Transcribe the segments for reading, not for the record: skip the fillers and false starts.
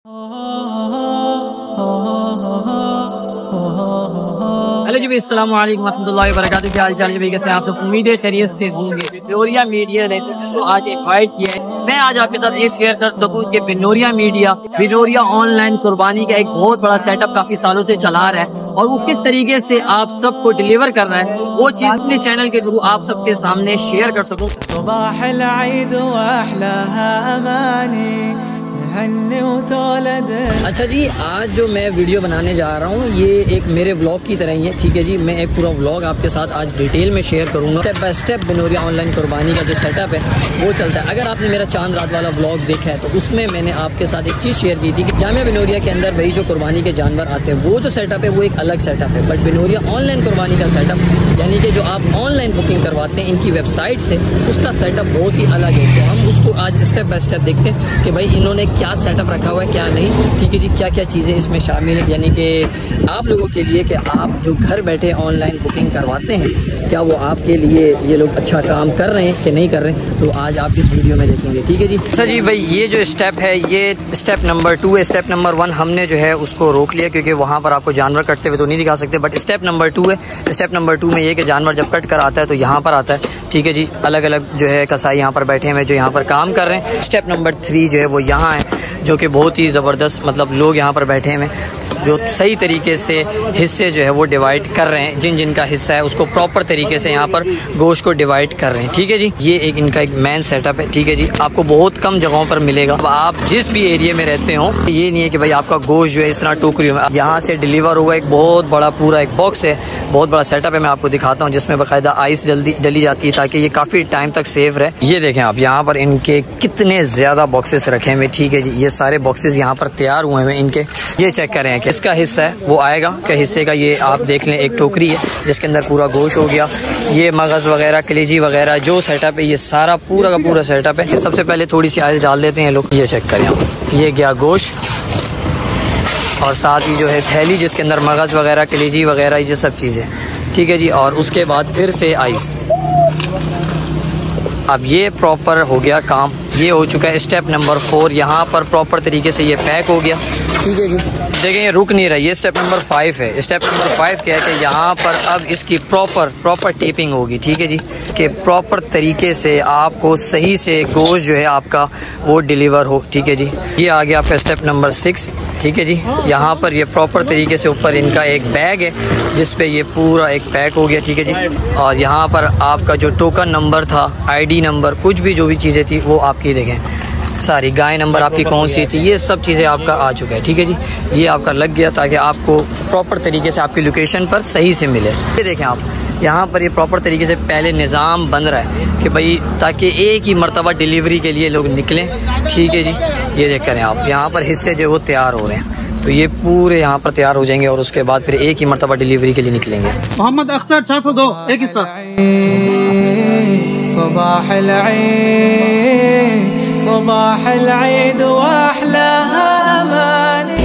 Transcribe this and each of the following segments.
Hello जी, अस्सलाम वालेकुम रहमतुल्लाहि व बरकातहू। क्या हाल चाल है? कैसे आप सब? उम्मीद है खैरियत से होंगे। बिनोरिया मीडिया ने मुझको आज इनवाइट किया है, मैं आज आपके साथ ये शेयर कर सकूं कि बिनोरिया ऑनलाइन कुर्बानी का एक बहुत बड़ा सेटअप काफी सालों से चला रहा है और वो किस तरीके से आप सबको डिलीवर कर रहा है, वो चीज अपने चैनल के थ्रू आप सबके सामने शेयर कर सकूं। अच्छा जी, आज जो मैं वीडियो बनाने जा रहा हूँ ये एक मेरे व्लॉग की तरह ही है। ठीक है जी, मैं एक पूरा व्लॉग आपके साथ आज डिटेल में शेयर करूंगा। स्टेप बाय स्टेप बिनोरिया ऑनलाइन कुर्बानी का जो सेटअप है वो चलता है। अगर आपने मेरा चांद रात वाला व्लॉग देखा है तो उसमें मैंने आपके साथ एक चीज शेयर की थी कि जामिया बिनोरिया के अंदर भाई जो कुर्बानी के जानवर आते हैं वो जो सेटअप है वो एक अलग सेटअप है, बट बिनोरिया ऑनलाइन कुर्बानी का सेटअप यानी कि जो आप ऑनलाइन बुकिंग करवाते हैं इनकी वेबसाइट से, उसका सेटअप बहुत ही अलग है। तो हम उसको आज स्टेप बाय स्टेप देखते हैं कि भाई इन्होंने क्या सेटअप रखा हुआ है क्या नहीं। ठीक है जी, क्या क्या चीज़ें इसमें शामिल है, यानी कि आप लोगों के लिए कि आप जो घर बैठे ऑनलाइन बुकिंग करवाते हैं क्या वो आपके लिए ये लोग अच्छा काम कर रहे हैं कि नहीं कर रहे हैं, तो आज आप इस वीडियो में देखेंगे। ठीक है जी। सर जी भाई, ये जो स्टेप है ये स्टेप नंबर 2 है। स्टेप नंबर 1 हमने जो है उसको रोक लिया क्योंकि वहाँ पर आपको जानवर कटते हुए तो नहीं दिखा सकते, बट स्टेप नंबर 2 है। स्टेप नंबर 2 में ये कि जानवर जब कट कर आता है तो यहाँ पर आता है। ठीक है जी, अलग अलग जो है कसाई यहाँ पर बैठे हैं जो यहाँ पर काम कर रहे हैं। स्टेप नंबर 3 जो है वो यहाँ है, जो कि बहुत ही ज़बरदस्त, मतलब लोग यहाँ पर बैठे हैं जो सही तरीके से हिस्से जो है वो डिवाइड कर रहे हैं। जिन जिनका हिस्सा है उसको प्रॉपर तरीके से यहाँ पर गोश्त को डिवाइड कर रहे हैं। ठीक है जी, ये एक इनका एक मेन सेटअप है। ठीक है जी, आपको बहुत कम जगहों पर मिलेगा। अब आप जिस भी एरिया में रहते हो ये नहीं है कि भाई आपका गोश्त जो है इस तरह टोकरियों में यहाँ से डिलीवर हुआ। एक बहुत बड़ा पूरा एक बॉक्स है, बहुत बड़ा सेटअप है, मैं आपको दिखाता हूँ, जिसमें बाकायदा आइस डली जाती है ताकि ये काफ़ी टाइम तक सेफ रहे। ये देखें आप, यहाँ पर इनके कितने ज़्यादा बॉक्सेस रखे हुए। ठीक है जी, ये सारे बॉक्सेस यहाँ पर तैयार हुए हैं इनके। ये चेक करें कि इसका हिस्सा है वो आएगा क्या हिस्से का, ये आप देख लें। एक टोकरी है जिसके अंदर पूरा गोश्त हो गया, ये मगज़ वगैरह कलेजी वगैरह जो सेटअप है ये सारा पूरा का पूरा सेटअप है। सबसे पहले थोड़ी सी आइस डाल देते हैं लोग। ये चेक करें आप, ये गया गोश्त और साथ ही जो है थैली जिसके अंदर मगज़ वगैरह कलेजी वगैरह ये सब चीज़ें। ठीक है जी, और उसके बाद फिर से आइस। अब ये प्रॉपर हो गया काम, ये हो चुका है स्टेप नंबर 4। यहाँ पर प्रॉपर तरीके से ये पैक हो गया। ठीक है जी, देखें ये रुक नहीं रहा, ये स्टेप नंबर 5 है। स्टेप नंबर 5 क्या है कि यहाँ पर अब इसकी प्रॉपर टेपिंग होगी। ठीक है जी, कि प्रॉपर तरीके से आपको सही से गोश्त जो है आपका वो डिलीवर हो। ठीक है जी, ये आ गया आपका स्टेप नंबर 6। ठीक है जी, यहाँ पर ये प्रॉपर तरीके से ऊपर इनका एक बैग है जिसपे ये पूरा एक पैक हो गया। ठीक है जी, और यहाँ पर आपका जो टोकन नंबर था, ID नंबर, कुछ भी जो भी चीज़ें थी वो आपकी देखें सारी, गाय नंबर आपकी कौन सी थी, ये सब चीज़ें आपका आ चुका है। ठीक है जी, ये आपका लग गया ताकि आपको प्रॉपर तरीके से आपकी लोकेशन पर सही से मिले। ये देखें आप, यहाँ पर ये प्रॉपर तरीके से पहले निज़ाम बन रहा है कि भाई ताकि एक ही मरतबा डिलीवरी के लिए लोग निकलें। ठीक है जी, ये देख करें आप, यहाँ पर हिस्से जो वो तैयार हो रहे हैं तो ये पूरे यहाँ पर तैयार हो जाएंगे और उसके बाद फिर एक ही मरतबा डिलीवरी के लिए निकलेंगे। मोहम्मद अख्तर 602 एक हिस्सा।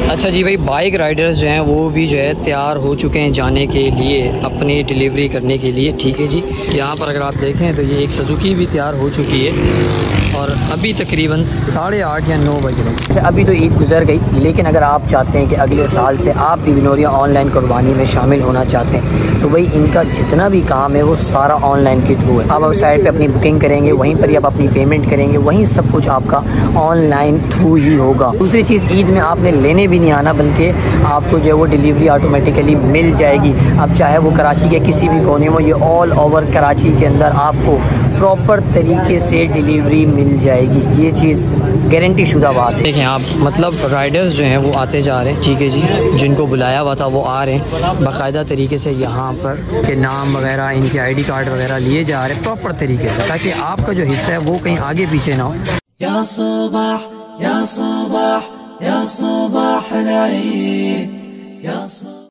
अच्छा जी भाई, बाइक राइडर्स जो हैं वो भी जो है तैयार हो चुके हैं जाने के लिए अपनी डिलीवरी करने के लिए। ठीक है जी, यहाँ पर अगर आप देखें तो ये एक सुजुकी भी तैयार हो चुकी है और अभी तकरीबन 8:30 या 9 बज रहे हैं। अभी तो ईद गुजर गई, लेकिन अगर आप चाहते हैं कि अगले साल से आप भी बिनोरिया ऑनलाइन कुर्बानी में शामिल होना चाहते हैं तो भाई इनका जितना भी काम है वो सारा ऑनलाइन के थ्रू है। आप वेबसाइट पे अपनी बुकिंग करेंगे, वहीं पर ही आप अपनी पेमेंट करेंगे, वहीं सब कुछ आपका ऑनलाइन थ्रू ही होगा। दूसरी चीज़, ईद में आपने लेने भी नहीं आना, बल्कि आपको जो है वो डिलीवरी ऑटोमेटिकली मिल जाएगी। अब चाहे वो कराची के किसी भी कोने में, ये ऑल ओवर कराची के अंदर आपको प्रॉपर तरीके से डिलीवरी मिल जाएगी। ये चीज़ गारंटी शुदा बात है। देखें आप, मतलब राइडर्स जो हैं वो आते जा रहे हैं। ठीक है जी, जिनको बुलाया हुआ था वो आ रहे हैं बाकायदा तरीके से, यहाँ पर के नाम वगैरह, इनके ID कार्ड वगैरह लिए जा रहे हैं प्रॉपर तरीके से ताकि आपका जो हिस्सा है वो कहीं आगे पीछे ना हो। या सुबह या सुबह या सुबह